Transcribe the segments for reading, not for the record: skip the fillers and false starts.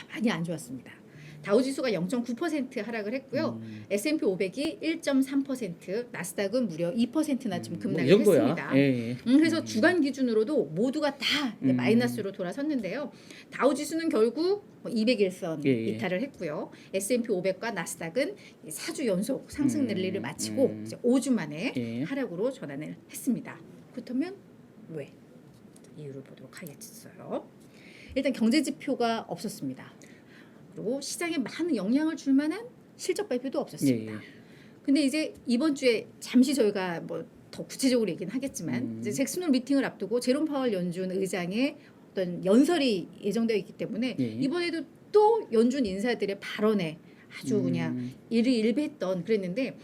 많이 안 좋았습니다. 다우지수가 0.9% 하락을 했고요. S&P 500이 1.3%, 나스닥은 무려 2%나 좀 뭐 급락을 이 정도야. 했습니다. 예. 그래서 주간 기준으로도 모두가 다 마이너스로 돌아섰는데요. 다우지수는 결국 201선 예. 이탈을 했고요. S&P 500과 나스닥은 4주 연속 상승 랠리를 마치고 이제 5주 만에 예. 하락으로 전환을 했습니다. 그렇다면 왜? 이유를 보도록 하겠어요. 일단 경제 지표가 없었습니다. 그리고 시장에 많은 영향을 줄 만한 실적 발표도 없었습니다. 예. 근데 이제 이번 주에 잠시 저희가 뭐 더 구체적으로 얘기는 하겠지만 이제 잭슨홀 미팅을 앞두고 제롬 파월 연준 의장의 어떤 연설이 예정되어 있기 때문에 예. 이번에도 또 연준 인사들의 발언에 아주 그냥 일희일비했던 그랬는데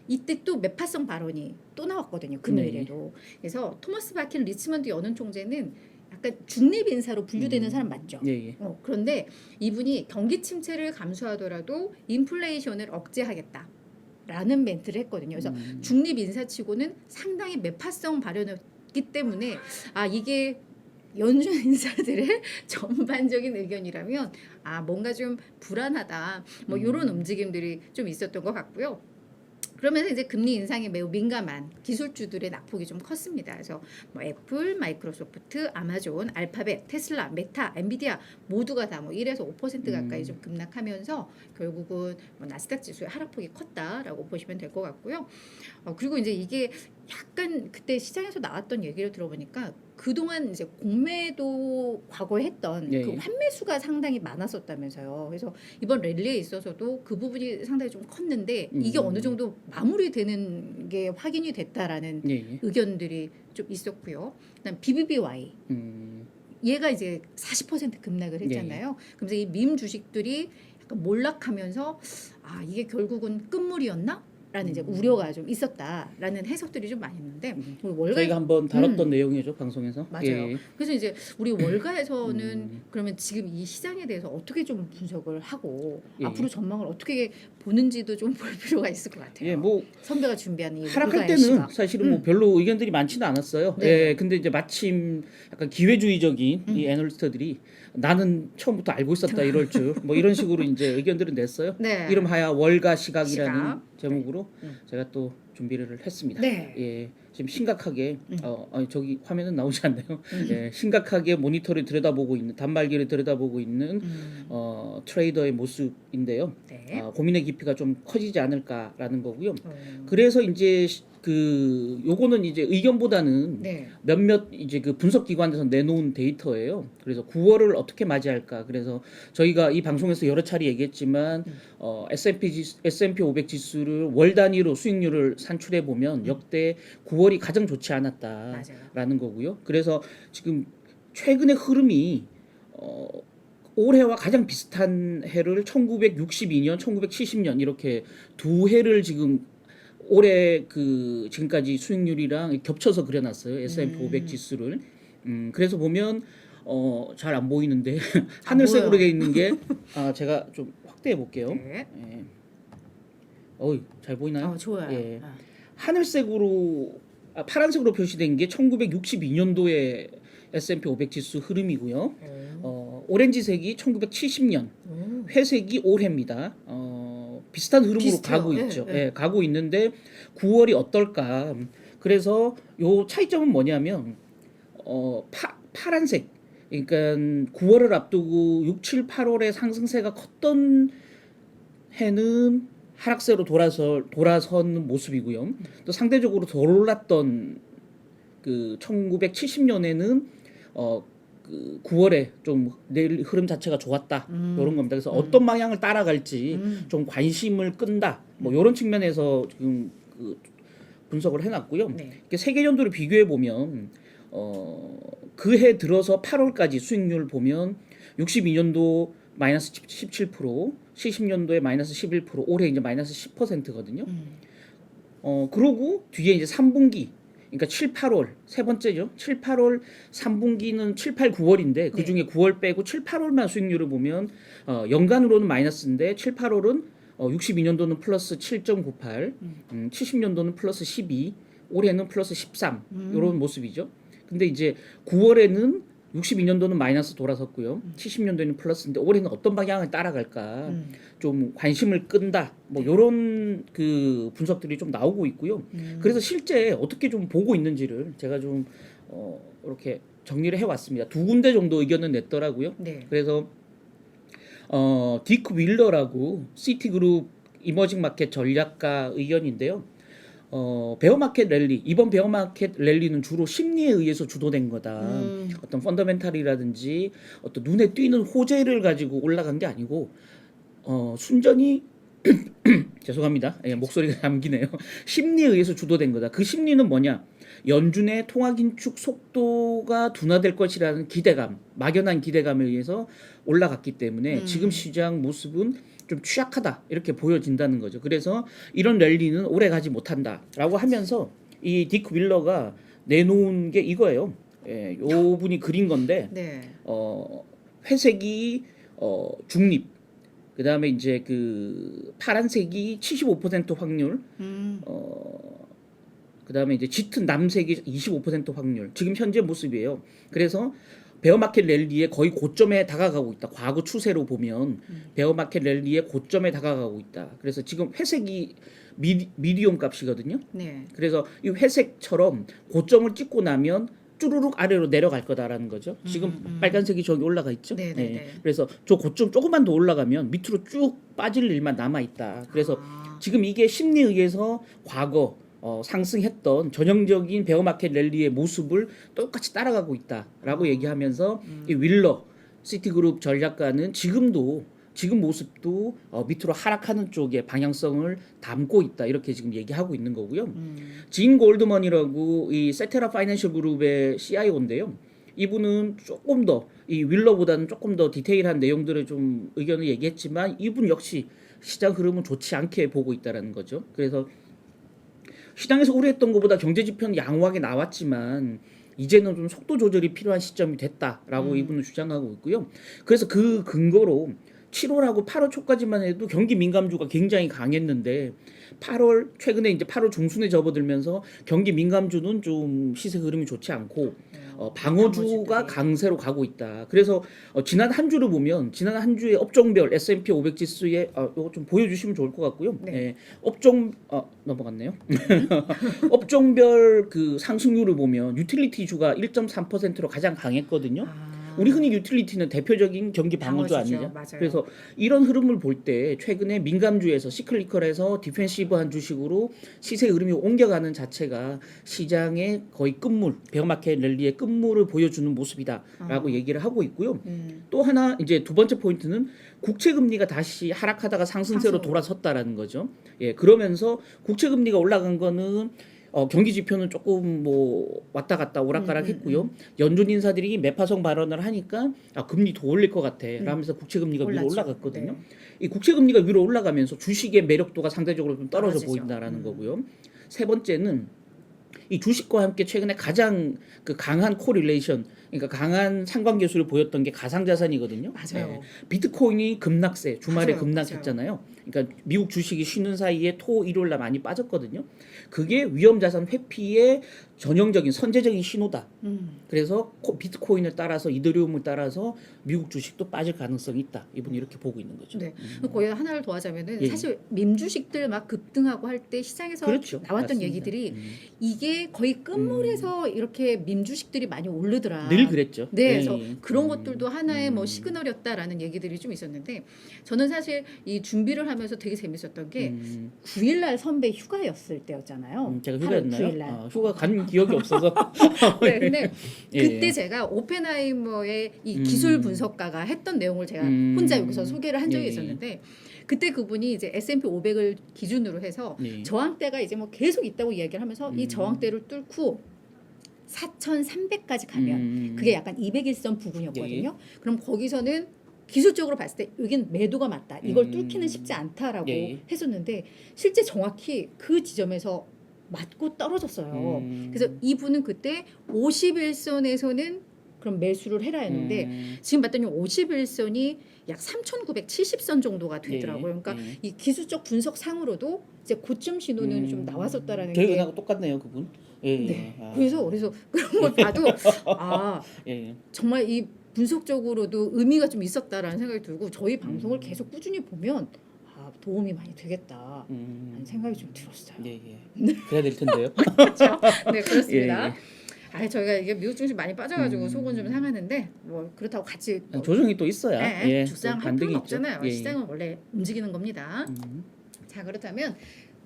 이때 또 매파성 발언이 또 나왔거든요. 금요일에도. 그래서 토머스 바킨 리치먼드 연은 총재는 약간 중립 인사로 분류되는 사람 맞죠. 예. 그런데 이분이 경기 침체를 감수하더라도 인플레이션을 억제하겠다라는 멘트를 했거든요. 그래서 중립 인사치고는 상당히 매파성 발언이었기 때문에 이게 연준 인사들의 전반적인 의견이라면 뭔가 좀 불안하다 뭐 이런 움직임들이 좀 있었던 것 같고요. 그러면서 이제 금리 인상에 매우 민감한 기술주들의 낙폭이 좀 컸습니다. 그래서 뭐 애플, 마이크로소프트, 아마존, 알파벳, 테슬라, 메타, 엔비디아 모두가 다 뭐 1에서 5% 가까이 좀 급락하면서 결국은 뭐 나스닥 지수의 하락폭이 컸다라고 보시면 될 것 같고요. 그리고 이제 이게 약간 그때 시장에서 나왔던 얘기를 들어보니까 그동안 이제 공매도 과거에 했던 예. 그 환매수가 상당히 많았었다면서요. 그래서 이번 랠리에 있어서도 그 부분이 상당히 좀 컸는데 이게 어느 정도 마무리되는 게 확인이 됐다라는 예. 의견들이 좀 있었고요. 그다음 BBBY 얘가 이제 40% 급락을 했잖아요. 그러면서 이 밈 주식들이 약간 몰락하면서 이게 결국은 끝물이었나? 라는 이제 우려가 좀 있었다라는 해석들이 좀 많이 있는데 우리 월가 저희가 한번 다뤘던 내용이죠, 방송에서. 맞아요. 예. 그래서 이제 우리 월가에서는 그러면 지금 이 시장에 대해서 어떻게 좀 분석을 하고 예. 앞으로 전망을 어떻게 보는지도 좀 볼 필요가 있을 것 같아요. 예, 뭐 선배가 준비한 이 하락할 월가의 때는 시각. 사실은 뭐 별로 의견들이 많지는 않았어요. 네. 예, 근데 이제 마침 약간 기회주의적인 이 애널리스트들이 나는 처음부터 알고 있었다 이럴 줄 뭐 이런 식으로 이제 의견들을 냈어요. 네. 이름하여 월가 시각이라는 시각. 제목으로 제가 또 준비를 했습니다. 네. 예, 지금 심각하게 저기 화면은 나오지 않네요. 예, 심각하게 모니터를 들여다보고 있는 단말기를 들여다보고 있는 트레이더의 모습인데요. 네. 고민의 깊이가 좀 커지지 않을까라는 거고요. 그래서 이제 요거는 이제 의견보다는 네. 몇몇 이제 그 분석 기관에서 내놓은 데이터예요. 그래서 9월을 어떻게 맞이할까? 그래서 저희가 이 방송에서 여러 차례 얘기했지만 S&P 500 지수를 월 단위로 수익률을 산출해 보면 역대 9월이 가장 좋지 않았다라는 거고요. 그래서 지금 최근의 흐름이 올해와 가장 비슷한 해를 1962년, 1970년 이렇게 두 해를 지금 올해 그 지금까지 수익률이랑 겹쳐서 그려놨어요. S&P 500 지수를. 그래서 보면 잘 안 보이는데 하늘색으로 돼 있는 게 제가 좀 확대해 볼게요. 네. 예. 잘 보이나요? 좋아요. 예. 하늘색으로 파란색으로 표시된 게 1962년도의 S&P 500 지수 흐름이고요. 오렌지색이 1970년, 회색이 올해입니다. 비슷한 흐름으로 비슷해요. 가고 예, 있죠. 예. 예, 가고 있는데 9월이 어떨까? 그래서 요 차이점은 뭐냐면 파란색. 그러니까 9월을 앞두고 6, 7, 8월에 상승세가 컸던 해는 하락세로 돌아선 모습이고요. 또 상대적으로 덜 올랐던 그 1970년에는 그 9월에 좀 내일 흐름 자체가 좋았다 이런 겁니다. 그래서 어떤 방향을 따라갈지 좀 관심을 끈다 뭐 이런 측면에서 지금 그 분석을 해놨고요. 네. 이렇게 세계 연도를 비교해 보면 그 해 들어서 8월까지 수익률 보면 62년도 마이너스 17%, 70년도에 마이너스 11%, 올해 이제 마이너스 10%거든요. 그러고 뒤에 이제 3분기 그러니까 7, 8월 세 번째죠. 7, 8월 3분기는 7, 8, 9월인데 그 중에 9월 빼고 7, 8월만 수익률을 보면 연간으로는 마이너스인데 7, 8월은 62년도는 플러스 7.98, 70년도는 플러스 12, 올해는 플러스 13 이런 모습이죠. 근데 이제 9월에는 62년도는 마이너스 돌아섰고요. 70년도에는 플러스인데 올해는 어떤 방향을 따라갈까 좀 관심을 끈다. 뭐 이런 그 분석들이 좀 나오고 있고요. 그래서 실제 어떻게 좀 보고 있는지를 제가 좀 이렇게 정리를 해왔습니다. 두 군데 정도 의견을 냈더라고요. 네. 그래서 디크 윌러라고 시티그룹 이머징 마켓 전략가 의견인데요. 베어마켓 랠리, 이번 베어마켓 랠리는 주로 심리에 의해서 주도된 거다. 어떤 펀더멘탈이라든지 어떤 눈에 띄는 호재를 가지고 올라간 게 아니고 순전히 죄송합니다. 예, 목소리가 잠기네요. 심리에 의해서 주도된 거다. 그 심리는 뭐냐? 연준의 통화 긴축 속도가 둔화될 것이라는 기대감, 막연한 기대감에 의해서 올라갔기 때문에 지금 시장 모습은 좀 취약하다 이렇게 보여진다는 거죠. 그래서 이런 랠리는 오래 가지 못한다라고 하면서 이 디크 윌러가 내놓은 게 이거예요. 예, 요 분이 그린 건데 네. 회색이 중립, 그 다음에 이제 그 파란색이 75% 확률, 그 다음에 이제 짙은 남색이 25% 확률. 지금 현재 모습이에요. 그래서 베어마켓 랠리의 거의 고점에 다가가고 있다. 과거 추세로 보면 베어마켓 랠리의 고점에 다가가고 있다. 그래서 지금 회색이 미디움 값이거든요. 네. 그래서 이 회색처럼 고점을 찍고 나면 쭈루룩 아래로 내려갈 거다라는 거죠. 지금 빨간색이 저기 올라가 있죠. 네. 그래서 저 고점 조금만 더 올라가면 밑으로 쭉 빠질 일만 남아 있다. 그래서 지금 이게 심리에 의해서 과거 상승했던 전형적인 베어마켓 랠리의 모습을 똑같이 따라가고 있다라고 얘기하면서 이 윌러 시티그룹 전략가는 지금 모습도 밑으로 하락하는 쪽에 방향성을 담고 있다 이렇게 지금 얘기하고 있는 거고요. 진 골드먼이라고 이 세테라 파이낸셜 그룹의 CIO인데요. 이분은 조금 더 이 윌러보다는 조금 더 디테일한 내용들을 좀 의견을 얘기했지만 이분 역시 시장 흐름은 좋지 않게 보고 있다라는 거죠. 그래서 시장에서 우려했던 것보다 경제 지표는 양호하게 나왔지만 이제는 좀 속도 조절이 필요한 시점이 됐다라고 이분은 주장하고 있고요. 그래서 그 근거로 7월하고 8월 초까지만 해도 경기 민감주가 굉장히 강했는데 8월 최근에 이제 8월 중순에 접어들면서 경기 민감주는 좀 시세 흐름이 좋지 않고 방어주가 강세로 가고 있다. 그래서 지난 한 주를 보면 지난 한 주의 업종별 S&P 500 지수에 이거 좀 보여주시면 좋을 것 같고요. 네. 예, 업종 넘어갔네요. 업종별 그 상승률을 보면 유틸리티 주가 1.3%로 가장 강했거든요. 우리 흔히 유틸리티는 대표적인 경기 방어주 방어주죠. 아니죠. 맞아요. 그래서 이런 흐름을 볼 때 최근에 민감주에서 시클리컬에서 디펜시브한 주식으로 시세 흐름이 옮겨가는 자체가 시장의 거의 끝물, 베어마켓 랠리의 끝물을 보여주는 모습이다라고 얘기를 하고 있고요. 또 하나 이제 두 번째 포인트는 국채 금리가 다시 하락하다가 상승세로 돌아섰다라는 거죠. 예, 그러면서 국채 금리가 올라간 거는 경기 지표는 조금 뭐 왔다 갔다 오락가락했고요. 연준 인사들이 매파성 발언을 하니까 금리 더 올릴 것 같아. 라면서 국채 금리가 위로 올라갔거든요. 네. 이 국채 금리가 위로 올라가면서 주식의 매력도가 상대적으로 좀 떨어져 떨어지죠. 보인다라는 거고요. 세 번째는 이 주식과 함께 최근에 가장 그 강한 코릴레이션, 그러니까 강한 상관계수를 보였던 게 가상자산이거든요. 맞아요. 네. 비트코인이 급락세, 주말에 맞아요. 급락했잖아요. 그러니까 미국 주식이 쉬는 사이에 일요일 날 많이 빠졌거든요. 그게 위험자산 회피의 전형적인 선제적인 신호다. 그래서 비트코인을 따라서 이더리움을 따라서 미국 주식도 빠질 가능성이 있다. 이분이 이렇게 보고 있는 거죠. 네. 거기 하나를 더 하자면은 예. 사실 밈주식들 막 급등하고 할 때 시장에서 그렇죠. 나왔던 맞습니다. 얘기들이 이게 거의 끝물에서 이렇게 밈주식들이 많이 오르더라. 늘 그랬죠. 네, 예, 그래서 예. 그런 것들도 하나의 뭐 시그널이었다라는 얘기들이 좀 있었는데 저는 사실 이 준비를 하면서 되게 재밌었던 게 9일날 선배 휴가였을 때였잖아요. 제가 8월 휴가였나요? 9일날. 휴가 간 기억이 없어서. 네, 근데 예. 그때 제가 오펜하이머의 이 기술 분석가가 했던 내용을 제가 혼자 여기서 소개를 한 적이 예. 있었는데 그때 그분이 이제 S&P 500을 기준으로 해서 네. 저항대가 이제 뭐 계속 있다고 이야기를 하면서 이 저항대를 뚫고 4,300까지 가면 그게 약간 201선 부근이었거든요. 그럼 거기서는 기술적으로 봤을 때 여긴 매도가 맞다. 이걸 뚫기는 쉽지 않다라고 예. 했었는데 실제 정확히 그 지점에서 맞고 떨어졌어요. 그래서 이분은 그때 51선에서는 그럼 매수를 해라 했는데 지금 봤더니 51선이 약 3,970선 정도가 되더라고요. 그러니까 이 기술적 분석 상으로도 이제 고점 신호는 좀 나왔었다라는 게 저희하고 똑같네요, 그분. 예. 네. 아. 그래서 그런 걸 봐도 아 예. 정말 이 분석적으로도 의미가 좀 있었다라는 생각이 들고 저희 방송을 계속 꾸준히 보면 아 도움이 많이 되겠다 하는 생각이 좀 들었어요. 예, 예. 그래야 될 텐데요. 그렇죠? 네 그렇습니다. 예, 예. 아 저희가 이게 미국 중심 많이 빠져가지고 속은 좀 상하는데 뭐 그렇다고 같이 뭐 조정이 또 있어야 예, 예, 죽상할 반등이 필요는 있죠. 없잖아요. 예, 예. 시장은 원래 움직이는 겁니다. 자 그렇다면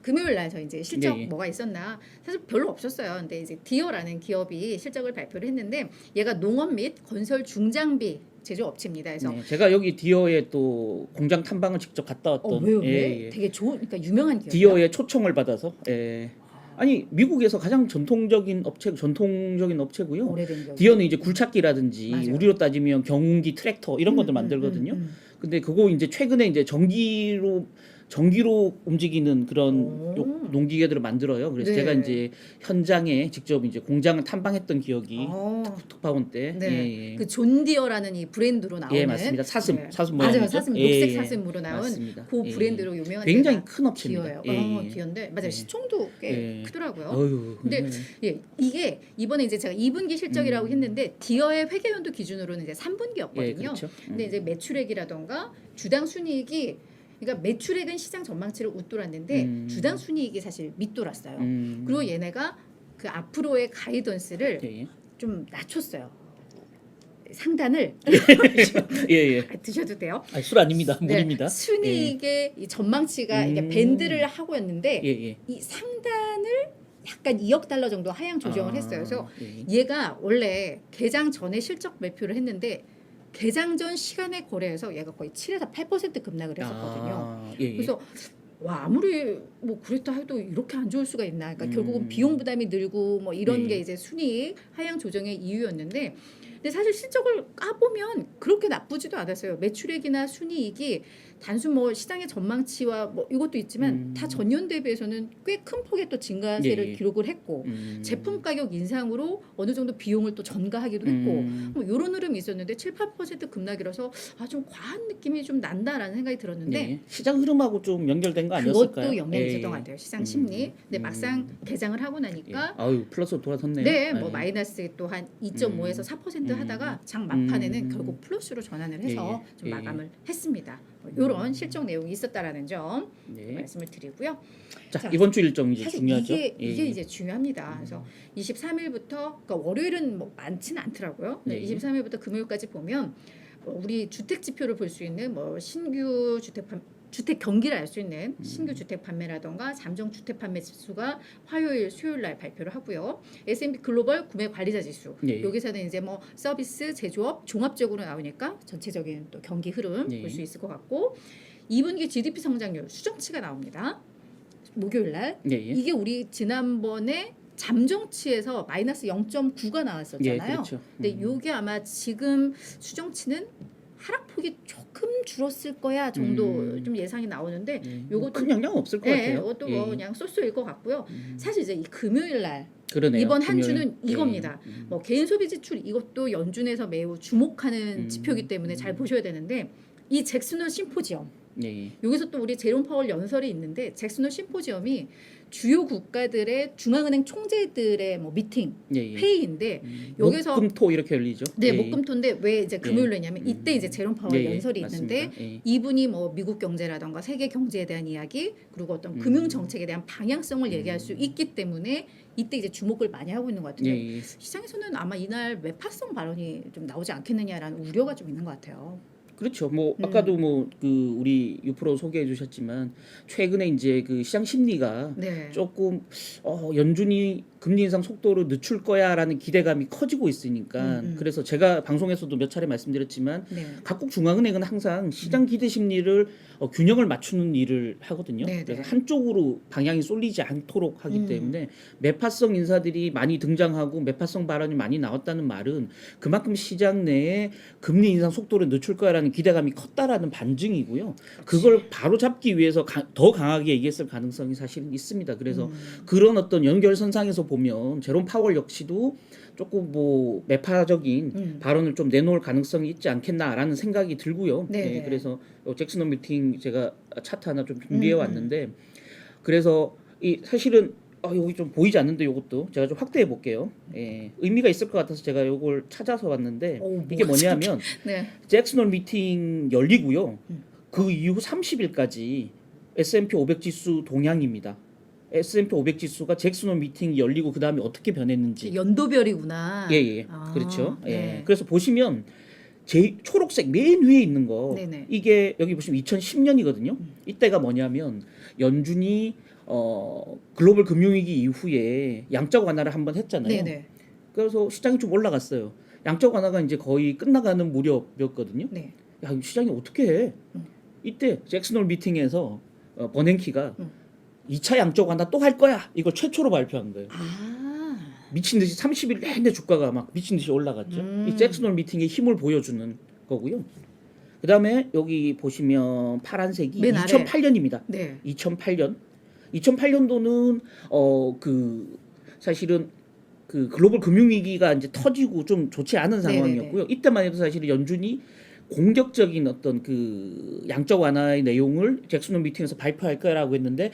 금요일 날 저 이제 실적 예, 예. 뭐가 있었나 사실 별로 없었어요. 근데 이제 디어라는 기업이 실적을 발표를 했는데 얘가 농업 및 건설 중장비 제조업체입니다. 그래서 네, 제가 여기 디어의 또 공장 탐방을 직접 갔다 왔던 왜요? 예, 왜? 예. 되게 좋은 그러니까 유명한 기업이요. 디어의 초청을 받아서 예. 아니 미국에서 가장 전통적인 업체고요. 오래된 기업. 디어는 이제 굴착기라든지 맞아요. 우리로 따지면 경운기, 트랙터 이런 것들 만들거든요. 근데 그거 이제 최근에 이제 전기로 움직이는 그런 오. 농기계들을 만들어요. 그래서 네. 제가 이제 현장에 직접 이제 공장을 탐방했던 기억이 어. 특파원 때. 네. 예, 예. 그 존디어라는 이 브랜드로 나오는 예, 맞습니다. 사슴 네. 모양이죠. 맞아요. 사슴 예, 녹색 예. 사슴으로 나온 맞습니다. 그 예, 브랜드로 유명한 굉장히 데가 큰 업체입니다. 디어예요. 예, 예. 디어인데 맞아요. 예. 시총도 꽤 예. 크더라고요. 어휴. 근데 예, 이게 이번에 이제 제가 2분기 실적이라고 했는데 디어의 회계연도 기준으로는 이제 3분기였거든요. 예, 그렇죠. 근데 이제 매출액이라던가 주당 순이익이 그러니까 매출액은 시장 전망치를 웃돌았는데 주당 순이익이 사실 밑돌았어요. 그리고 얘네가 그 앞으로의 가이던스를 예, 예. 좀 낮췄어요. 상단을 예, 예. 드셔도 돼요. 아, 술 아닙니다. 물입니다. 네, 순이익의 이 전망치가 이게 밴드를 하고였는데 예, 예. 이 상단을 약간 2억 달러 정도 하향 조정을 했어요. 그래서 예. 얘가 원래 개장 전에 실적 매표를 했는데 개장 전 시간에 거래해서 얘가 거의 7에서 8% 급락을 했었거든요. 예, 예. 그래서 와 아무리 뭐 그랬다 해도 이렇게 안 좋을 수가 있나. 그러니까 결국은 비용 부담이 늘고 뭐 이런 네. 게 이제 순이익 하향 조정의 이유였는데 근데 사실 실적을 까보면 그렇게 나쁘지도 않았어요. 매출액이나 순이익이 단순 뭐 시장의 전망치와 뭐 이것도 있지만 다 전년 대비해서는 꽤 큰 폭의 또 증가세를 예, 예. 기록을 했고 제품 가격 인상으로 어느 정도 비용을 또 전가하기도 했고 뭐 이런 흐름이 있었는데 7, 8% 급락이라서 아 좀 과한 느낌이 좀 난다라는 생각이 들었는데 네. 시장 흐름하고 좀 연결된 거 아니었을까요? 그것도 영향이 예, 있었던 예. 것 같아요. 시장 심리. 근데 막상 개장을 하고 예. 나니까 아유 플러스 돌아섰네요. 네, 뭐 예. 마이너스 또 한 2.5에서 4% 하다가 장 막판에는 결국 플러스로 전환을 해서 예, 좀 예. 마감을 했습니다. 이런 실적 내용이 있었다라는 점 네. 말씀을 드리고요. 자, 자, 이번 주 일정 이제 사실 중요하죠. 이게 예, 예. 이제 중요합니다. 그래서 23일부터 그러니까 월요일은 뭐 많지는 않더라고요. 네. 23일부터 금요일까지 보면 뭐 우리 주택 지표를 볼 수 있는 뭐 신규 주택 경기를 알 수 있는 신규 주택 판매라던가 잠정 주택 판매 지수가 화요일, 수요일 날 발표를 하고요. S&P 글로벌 구매 관리자 지수. 예. 여기서는 이제 뭐 서비스, 제조업 종합적으로 나오니까 전체적인 또 경기 흐름 예. 볼 수 있을 것 같고 2분기 GDP 성장률 수정치가 나옵니다. 목요일 날. 예, 예. 이게 우리 지난번에 잠정치에서 마이너스 0.9가 나왔었잖아요. 예, 그렇죠. 근데 요게 아마 지금 수정치는 하락폭이 조금 줄었을 거야 정도 좀 예상이 나오는데 요것도 큰 영향 없을 것 네, 같아요. 이것도 예. 뭐 그냥 쏘쏘일 것 같고요. 사실 이제 이 금요일 날 그러네요. 이번 한 금요일. 주는 이겁니다. 뭐 개인 소비 지출 이것도 연준에서 매우 주목하는 지표이기 때문에 잘 보셔야 되는데 이 잭슨홀 심포지엄 예, 예. 여기서 또 우리 제롬 파월 연설이 있는데 잭슨홀 심포지엄이 주요 국가들의 중앙은행 총재들의 뭐 미팅 예, 예. 회의인데 여기서 목금토 이렇게 열리죠. 네 예. 목금토인데 왜 이제 금요일로 했냐면 이때 이제 제롬 파월 예, 예. 연설이 맞습니다. 있는데 예. 이분이 뭐 미국 경제라던가 세계 경제에 대한 이야기 그리고 어떤 금융 정책에 대한 방향성을 얘기할 수 있기 때문에 이때 이제 주목을 많이 하고 있는 것 같은데 예, 예. 시장에서는 아마 이날 매파성 발언이 좀 나오지 않겠느냐라는 우려가 좀 있는 것 같아요. 그렇죠. 뭐 아까도 뭐 그 우리 유프로 소개해 주셨지만 최근에 이제 그 시장 심리가 네. 조금 연준이 금리 인상 속도를 늦출 거야라는 기대감이 커지고 있으니까 그래서 제가 방송에서도 몇 차례 말씀드렸지만 네. 각국 중앙은행은 항상 시장 기대 심리를 균형을 맞추는 일을 하거든요. 네, 그래서 네. 한쪽으로 방향이 쏠리지 않도록 하기 때문에 매파성 인사들이 많이 등장하고 매파성 발언이 많이 나왔다는 말은 그만큼 시장 내에 금리 인상 속도를 늦출 거야라는 기대감이 컸다라는 반증이고요. 그걸 바로 잡기 위해서 더 강하게 얘기했을 가능성이 사실은 있습니다. 그래서 그런 어떤 연결선상에서 보면 제롬 파월 역시도 조금 뭐 매파적인 발언을 좀 내놓을 가능성이 있지 않겠나라는 생각이 들고요. 네네. 네, 그래서 잭슨홀 미팅 제가 차트 하나 좀 준비해 왔는데 그래서 이 사실은 여기 좀 보이지 않는데 요것도 제가 좀 확대해 볼게요. 예, 의미가 있을 것 같아서 제가 요걸 찾아서 왔는데 이게 뭐냐면 네. 잭슨홀 미팅 열리고요. 그 이후 30일까지 S&P 500 지수 동향입니다. S&P 500 지수가 잭슨홀 미팅 열리고 그 다음에 어떻게 변했는지. 연도별이구나. 예. 아, 그렇죠. 예. 네. 그래서 보시면 초록색 맨 위에 있는 거 네네. 이게 여기 보시면 2010년이거든요. 이때가 뭐냐면 연준이 글로벌 금융위기 이후에 양적 완화를 한번 했잖아요. 네네. 그래서 시장이 좀 올라갔어요. 양적 완화가 이제 거의 끝나가는 무렵이었거든요. 네. 야, 이 시장이 어떻게 해? 이때 잭슨홀 미팅에서 버냉키가 2차 양적 완화 또 할 거야. 이걸 최초로 발표한 거예요. 아. 미친 듯이 30일 내내 주가가 막 미친 듯이 올라갔죠. 이 잭슨홀 미팅의 힘을 보여주는 거고요. 그다음에 여기 보시면 파란색이 맨 아래. 2008년입니다. 네. 2008년도는 그 사실은 그 글로벌 금융위기가 이제 터지고 좀 좋지 않은 상황이었고요. 이때만 해도 사실은 연준이 공격적인 어떤 그 양적 완화의 내용을 잭슨홀 미팅에서 발표할 거라고 했는데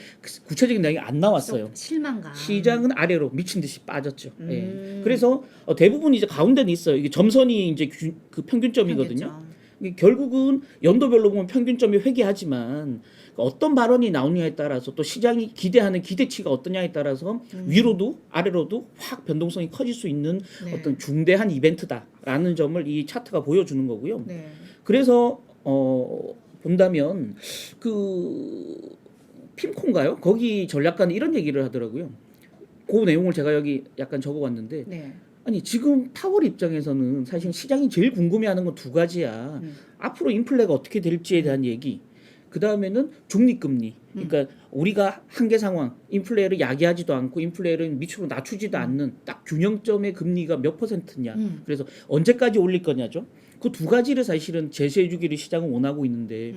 구체적인 내용이 안 나왔어요. 실망감. 시장은 아래로 미친 듯이 빠졌죠. 예. 그래서 대부분 이제 가운데는 있어요. 이게 점선이 이제 그 평균점이거든요. 평균점. 결국은 연도별로 보면 평균점이 회귀하지만 어떤 발언이 나오느냐에 따라서 또 시장이 기대하는 기대치가 어떠냐에 따라서 위로도 아래로도 확 변동성이 커질 수 있는 네. 어떤 중대한 이벤트다라는 점을 이 차트가 보여주는 거고요. 네. 그래서 본다면 그 핌코인가요? 거기 전략가는 이런 얘기를 하더라고요. 그 내용을 제가 여기 약간 적어왔는데 네. 아니 지금 파월 입장에서는 사실 시장이 제일 궁금해하는 건 두 가지야. 앞으로 인플레가 어떻게 될지에 대한 얘기. 그 다음에는 중립금리. 그러니까 우리가 한계 상황, 인플레를 야기하지도 않고 인플레를 밑으로 낮추지도 않는 딱 균형점의 금리가 몇 %냐. 그래서 언제까지 올릴 거냐죠. 그 두 가지를 사실은 제시해주기를 시장은 원하고 있는데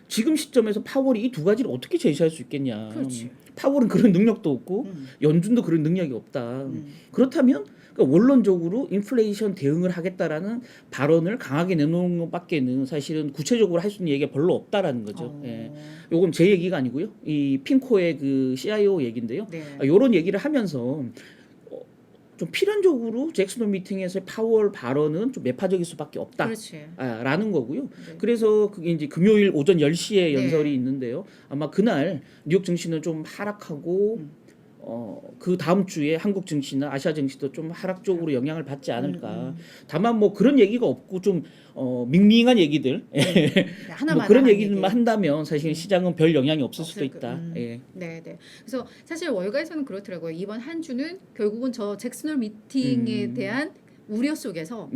지금 시점에서 파월이 이 두 가지를 어떻게 제시할 수 있겠냐. 그렇지. 파월은 그런 능력도 없고 연준도 그런 능력이 없다. 그렇다면 그러니까 원론적으로 인플레이션 대응을 하겠다라는 발언을 강하게 내놓는 것밖에는 사실은 구체적으로 할 수 있는 얘기가 별로 없다라는 거죠. 예. 요건 제 얘기가 아니고요. 이 핑코의 그 CIO 얘기인데요. 네. 요런 얘기를 하면서 좀 필연적으로 잭슨홀 미팅에서의 파월 발언은 좀 매파적일 수밖에 없다. 그렇지. 라는 거고요. 네. 그래서 그게 이제 금요일 오전 10시에 연설이 네. 있는데요. 아마 그날 뉴욕 증시는 좀 하락하고 그 다음 주에 한국 증시나 아시아 증시도 좀 하락적으로 영향을 받지 않을까. 다만 뭐 그런 얘기가 없고 좀 밍밍한 얘기들 하나만 뭐 그런 하는 얘기들만 얘기. 한다면 사실 시장은 별 영향이 없을 수도 없을 있다. 예. 네. 그래서 사실 월가에서는 그렇더라고요. 이번 한 주는 결국은 저 잭슨홀 미팅에 대한 우려 속에서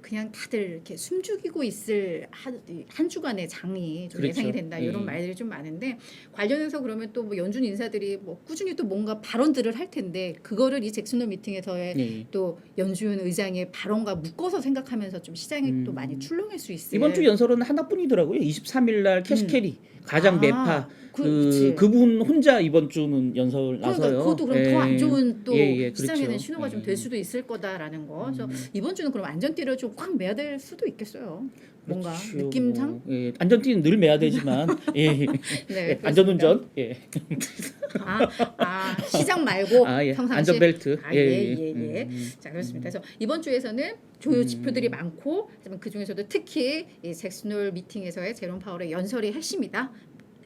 그냥 다들 이렇게 숨죽이고 있을 한 주간의 장이 좀 그렇죠. 예상이 된다 이런 말들이 좀 많은데 관련해서 그러면 또 뭐 연준 인사들이 뭐 꾸준히 또 뭔가 발언들을 할 텐데 그거를 이 잭슨홀 미팅에서의 또 연준 의장의 발언과 묶어서 생각하면서 좀 시장이 또 많이 출렁일 수 있어요. 이번 주 연설은 하나뿐이더라고요. 23일 날 캐시캐리 가장 매파 그분 혼자 이번 주는 연설 나서요. 그러니까 그것도 그럼 더 안 좋은 또 시장에는 그렇죠. 신호가 좀 될 수도 있을 거다라는 거. 그래서 이번 주는 그럼 안전띠를 좀 꽉 매야 될 수도 있겠어요. 뭔가 그렇죠. 느낌상. 예, 안전띠는 늘 매야 되지만 예. 네, 안전운전. 예. 시장 말고 예. 평상시 안전벨트. 예. 자 그렇습니다. 그래서 이번 주에서는 조요 지표들이 많고 그 중에서도 특히 이 잭슨홀 미팅에서의 제롬 파월의 연설이 핵심이다.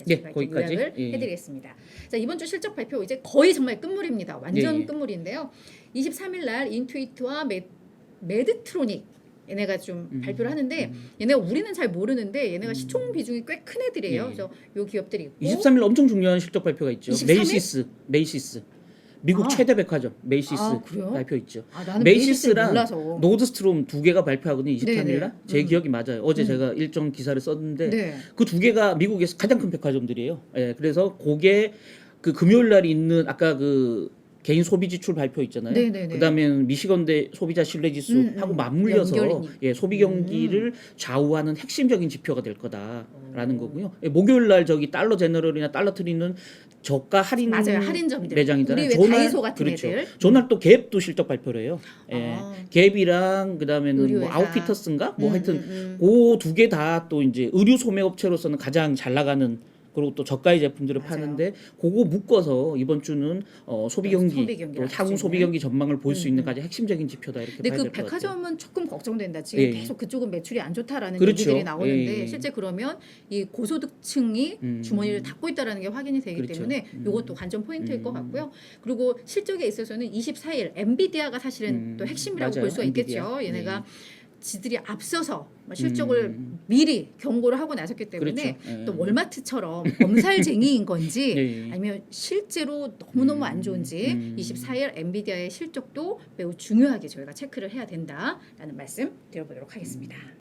네, 제가 거기까지 요약을 해드리겠습니다. 자 이번 주 실적 발표 이제 거의 정말 끝물입니다. 완전 끝물인데요. 23일 날 인투이트와 메드트로닉 얘네가 좀 발표를 하는데 얘네가 우리는 잘 모르는데 얘네가 시총 비중이 꽤 큰 애들이에요. 그래서 요 기업들이 있고 23일 엄청 중요한 실적 발표가 있죠. 23일? 메이시스. 미국 최대 백화점 메이시스 그래요? 발표 있죠. 나는 메이시스랑 몰라서. 노드스트롬 두 개가 발표하거든요. 23일 네네. 날. 제 기억이 맞아요. 어제 제가 일정 기사를 썼는데 네. 그 두 개가 미국에서 가장 큰 백화점들이에요. 예, 그래서 그게 그 금요일 날 있는 아까 그 개인 소비 지출 발표 있잖아요. 네네네. 그다음에 미시건대 소비자 신뢰 지수하고 맞물려서 연결이니까. 소비 경기를 좌우하는 핵심적인 지표가 될 거다라는 거고요. 목요일 날 저기 달러 제너럴이나 달러 트리는 저가 할인 맞아요. 할인점들. 매장이잖아요. 우리 왜 다이소 같은 그렇죠. 애들. 전날 또 갭도 실적 발표를 해요. 예. 갭이랑 그다음에는 뭐 의류회사. 아웃피터스인가 뭐 하여튼 그 두 개 다 또 이제 의류 소매업체로서는 가장 잘 나가는 그리고 또 저가의 제품들을 맞아요. 파는데 그거 묶어서 이번 주는 소비 경기, 소비 경기를 또 할수 향후 소비 있는. 경기 전망을 볼 수 있는 가장 핵심적인 지표다 이렇게 근데 봐야 그 될 것 같아요. 백화점은 조금 걱정된다. 지금 예. 계속 그쪽은 매출이 안 좋다라는 그렇죠. 얘기들이 나오는데 예. 실제 그러면 이 고소득층이 주머니를 닫고 있다라는 게 확인이 되기 그렇죠. 때문에 이것도 관전 포인트일 것 같고요. 그리고 실적에 있어서는 24일 엔비디아가 사실은 또 핵심이라고 맞아요. 볼 수가 엔비디아. 있겠죠. 얘네가 네. 지들이 앞서서 실적을 미리 경고를 하고 나섰기 때문에 그렇죠. 예. 또 월마트처럼 엄살쟁이인 건지 예. 아니면 실제로 너무너무 안 좋은지 24일 엔비디아의 실적도 매우 중요하게 저희가 체크를 해야 된다라는 말씀 드려보도록 하겠습니다.